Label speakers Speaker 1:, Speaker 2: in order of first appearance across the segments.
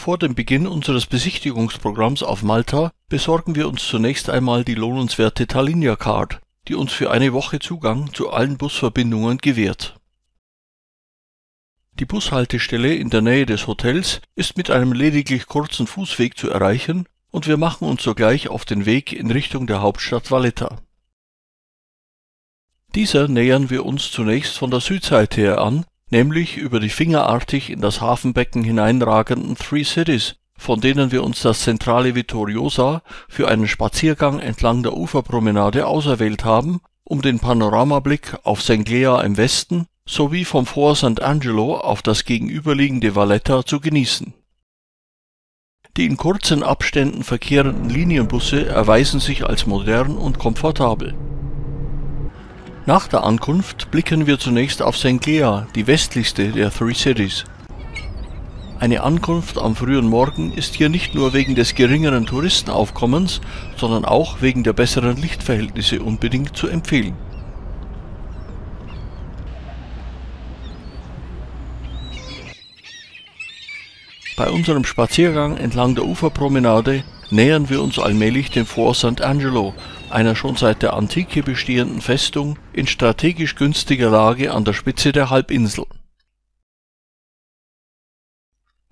Speaker 1: Vor dem Beginn unseres Besichtigungsprogramms auf Malta besorgen wir uns zunächst einmal die lohnenswerte Talinia Card, die uns für eine Woche Zugang zu allen Busverbindungen gewährt. Die Bushaltestelle in der Nähe des Hotels ist mit einem lediglich kurzen Fußweg zu erreichen und wir machen uns sogleich auf den Weg in Richtung der Hauptstadt Valletta. Dieser nähern wir uns zunächst von der Südseite her an, nämlich über die fingerartig in das Hafenbecken hineinragenden Three Cities, von denen wir uns das zentrale Vittoriosa für einen Spaziergang entlang der Uferpromenade auserwählt haben, um den Panoramablick auf Senglea im Westen sowie vom Fort Sant'Angelo auf das gegenüberliegende Valletta zu genießen. Die in kurzen Abständen verkehrenden Linienbusse erweisen sich als modern und komfortabel. Nach der Ankunft blicken wir zunächst auf Senglea, die westlichste der Three Cities. Eine Ankunft am frühen Morgen ist hier nicht nur wegen des geringeren Touristenaufkommens, sondern auch wegen der besseren Lichtverhältnisse unbedingt zu empfehlen. Bei unserem Spaziergang entlang der Uferpromenade nähern wir uns allmählich dem Fort Sant'Angelo, einer schon seit der Antike bestehenden Festung in strategisch günstiger Lage an der Spitze der Halbinsel.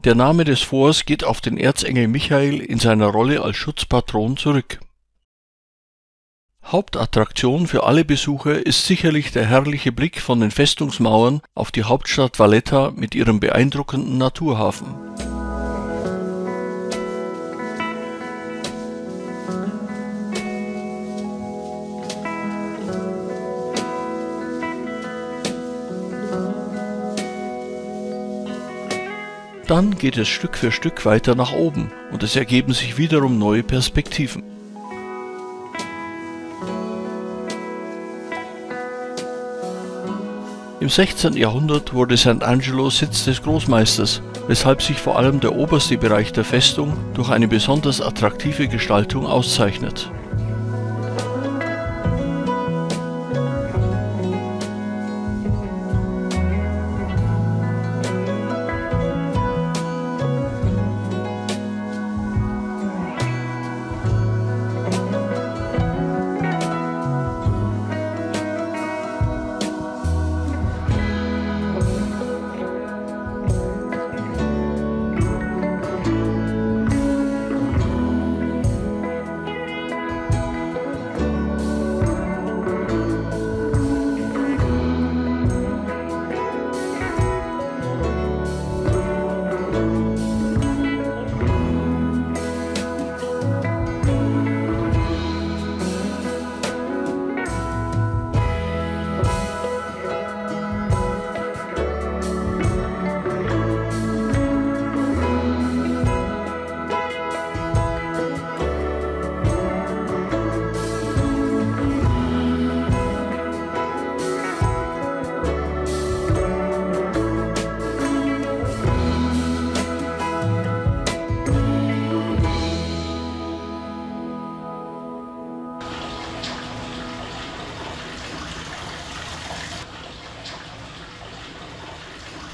Speaker 1: Der Name des Forts geht auf den Erzengel Michael in seiner Rolle als Schutzpatron zurück. Hauptattraktion für alle Besucher ist sicherlich der herrliche Blick von den Festungsmauern auf die Hauptstadt Valletta mit ihrem beeindruckenden Naturhafen. Dann geht es Stück für Stück weiter nach oben und es ergeben sich wiederum neue Perspektiven. Im 16. Jahrhundert wurde Sant'Angelo Sitz des Großmeisters, weshalb sich vor allem der oberste Bereich der Festung durch eine besonders attraktive Gestaltung auszeichnet.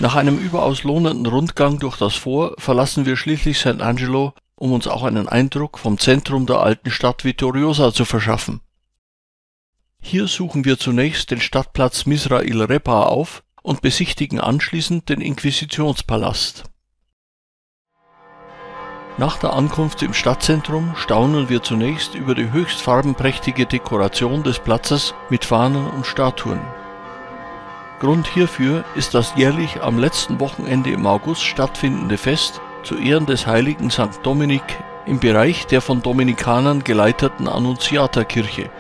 Speaker 1: Nach einem überaus lohnenden Rundgang durch das Fort verlassen wir schließlich Sant'Angelo, um uns auch einen Eindruck vom Zentrum der alten Stadt Vittoriosa zu verschaffen. Hier suchen wir zunächst den Stadtplatz Misra il Repa auf und besichtigen anschließend den Inquisitionspalast. Nach der Ankunft im Stadtzentrum staunen wir zunächst über die höchst farbenprächtige Dekoration des Platzes mit Fahnen und Statuen. Grund hierfür ist das jährlich am letzten Wochenende im August stattfindende Fest zu Ehren des heiligen St. Dominik im Bereich der von Dominikanern geleiteten Annunziaterkirche.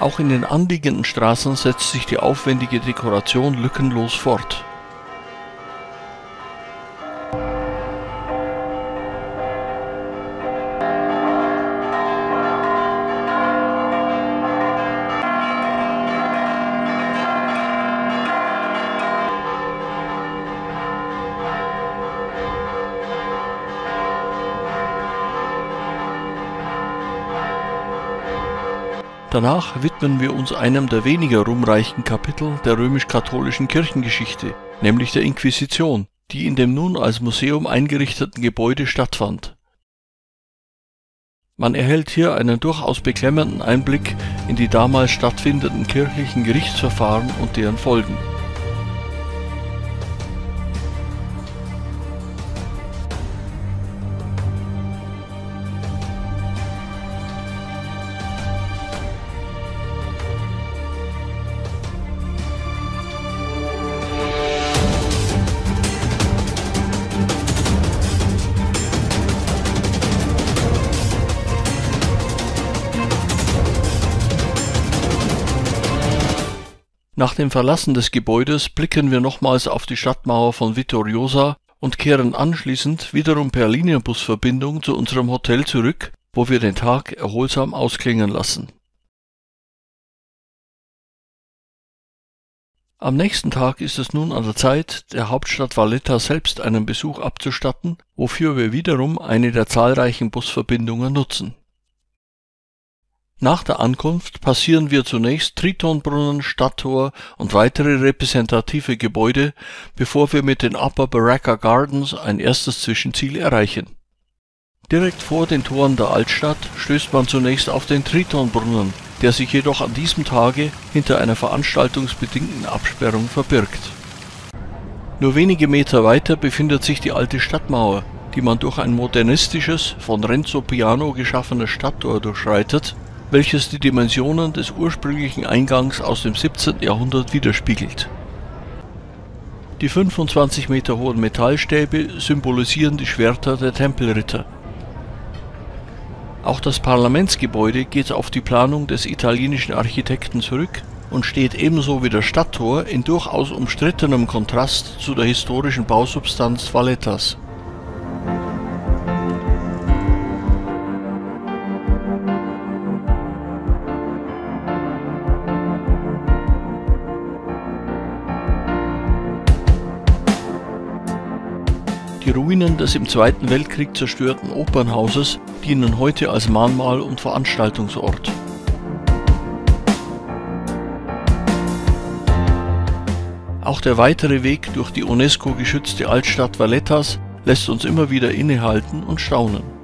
Speaker 1: Auch in den anliegenden Straßen setzt sich die aufwendige Dekoration lückenlos fort. Danach widmen wir uns einem der weniger ruhmreichen Kapitel der römisch-katholischen Kirchengeschichte, nämlich der Inquisition, die in dem nun als Museum eingerichteten Gebäude stattfand. Man erhält hier einen durchaus beklemmenden Einblick in die damals stattfindenden kirchlichen Gerichtsverfahren und deren Folgen. Nach dem Verlassen des Gebäudes blicken wir nochmals auf die Stadtmauer von Vittoriosa und kehren anschließend wiederum per Linienbusverbindung zu unserem Hotel zurück, wo wir den Tag erholsam ausklingen lassen. Am nächsten Tag ist es nun an der Zeit, der Hauptstadt Valletta selbst einen Besuch abzustatten, wofür wir wiederum eine der zahlreichen Busverbindungen nutzen. Nach der Ankunft passieren wir zunächst Tritonbrunnen, Stadttor und weitere repräsentative Gebäude, bevor wir mit den Upper Baracca Gardens ein erstes Zwischenziel erreichen. Direkt vor den Toren der Altstadt stößt man zunächst auf den Tritonbrunnen, der sich jedoch an diesem Tage hinter einer veranstaltungsbedingten Absperrung verbirgt. Nur wenige Meter weiter befindet sich die alte Stadtmauer, die man durch ein modernistisches, von Renzo Piano geschaffenes Stadttor durchschreitet, welches die Dimensionen des ursprünglichen Eingangs aus dem 17. Jahrhundert widerspiegelt. Die 25 Meter hohen Metallstäbe symbolisieren die Schwerter der Tempelritter. Auch das Parlamentsgebäude geht auf die Planung des italienischen Architekten zurück und steht ebenso wie das Stadttor in durchaus umstrittenem Kontrast zu der historischen Bausubstanz Vallettas. Die Ruinen des im Zweiten Weltkrieg zerstörten Opernhauses dienen heute als Mahnmal und Veranstaltungsort. Auch der weitere Weg durch die UNESCO-geschützte Altstadt Vallettas lässt uns immer wieder innehalten und staunen.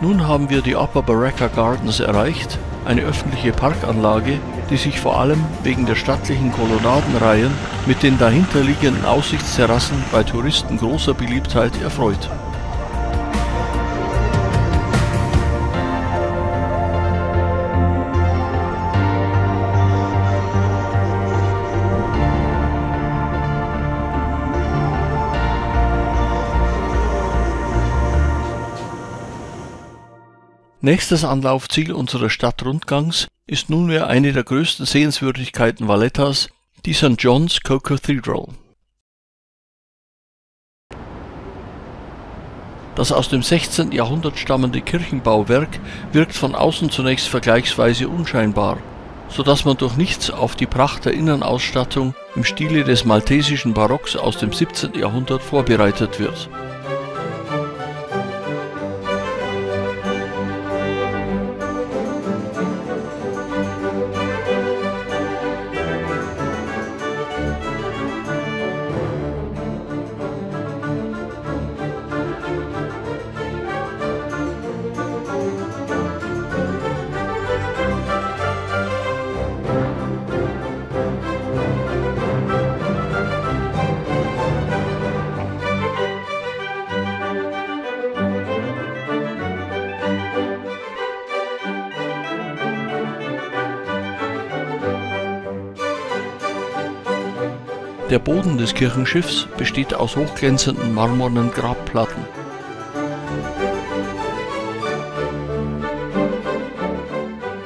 Speaker 1: Nun haben wir die Upper Baracca Gardens erreicht, eine öffentliche Parkanlage, die sich vor allem wegen der stattlichen Kolonnadenreihen mit den dahinterliegenden Aussichtsterrassen bei Touristen großer Beliebtheit erfreut. Nächstes Anlaufziel unseres Stadtrundgangs ist nunmehr eine der größten Sehenswürdigkeiten Vallettas, die St. John's Co-Cathedral. Das aus dem 16. Jahrhundert stammende Kirchenbauwerk wirkt von außen zunächst vergleichsweise unscheinbar, so dass man durch nichts auf die Pracht der Innenausstattung im Stile des maltesischen Barocks aus dem 17. Jahrhundert vorbereitet wird. Der Boden des Kirchenschiffs besteht aus hochglänzenden marmornen Grabplatten.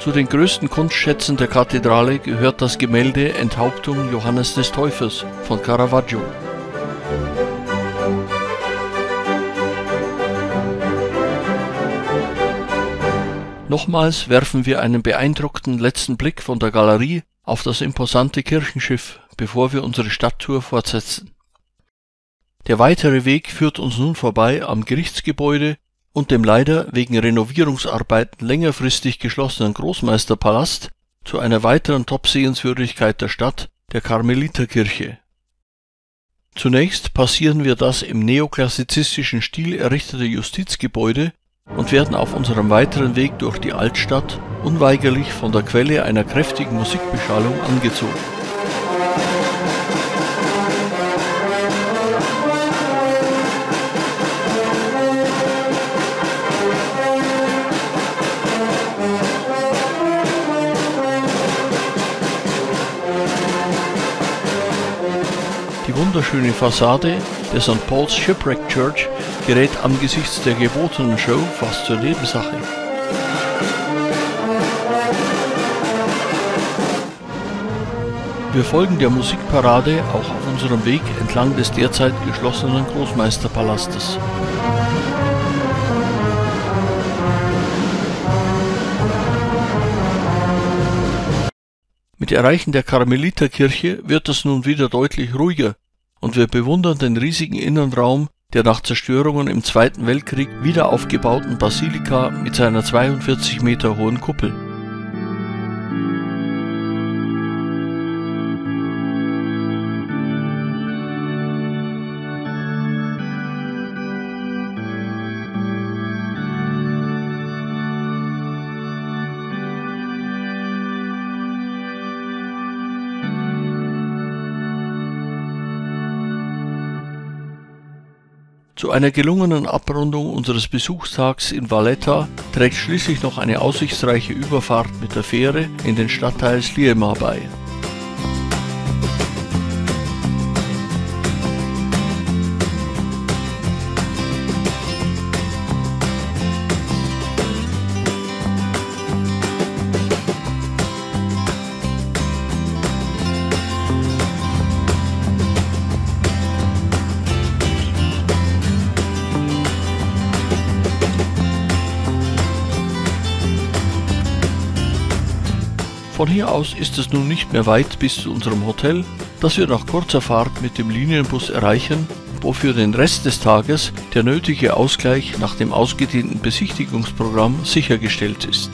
Speaker 1: Zu den größten Kunstschätzen der Kathedrale gehört das Gemälde Enthauptung Johannes des Täufers von Caravaggio. Nochmals werfen wir einen beeindruckten letzten Blick von der Galerie auf das imposante Kirchenschiff, bevor wir unsere Stadttour fortsetzen. Der weitere Weg führt uns nun vorbei am Gerichtsgebäude und dem leider wegen Renovierungsarbeiten längerfristig geschlossenen Großmeisterpalast zu einer weiteren Top-Sehenswürdigkeit der Stadt, der Karmeliterkirche. Zunächst passieren wir das im neoklassizistischen Stil errichtete Justizgebäude und werden auf unserem weiteren Weg durch die Altstadt unweigerlich von der Quelle einer kräftigen Musikbeschallung angezogen. Die wunderschöne Fassade der St. Paul's Shipwreck Church gerät angesichts der gebotenen Show fast zur Nebensache. Wir folgen der Musikparade auch auf unserem Weg entlang des derzeit geschlossenen Großmeisterpalastes. Mit Erreichen der Karmeliterkirche wird es nun wieder deutlich ruhiger und wir bewundern den riesigen Innenraum der nach Zerstörungen im Zweiten Weltkrieg wieder aufgebauten Basilika mit seiner 42 Meter hohen Kuppel. Zu einer gelungenen Abrundung unseres Besuchstags in Valletta trägt schließlich noch eine aussichtsreiche Überfahrt mit der Fähre in den Stadtteil Sliema bei. Von hier aus ist es nun nicht mehr weit bis zu unserem Hotel, das wir nach kurzer Fahrt mit dem Linienbus erreichen, wo für den Rest des Tages der nötige Ausgleich nach dem ausgedehnten Besichtigungsprogramm sichergestellt ist.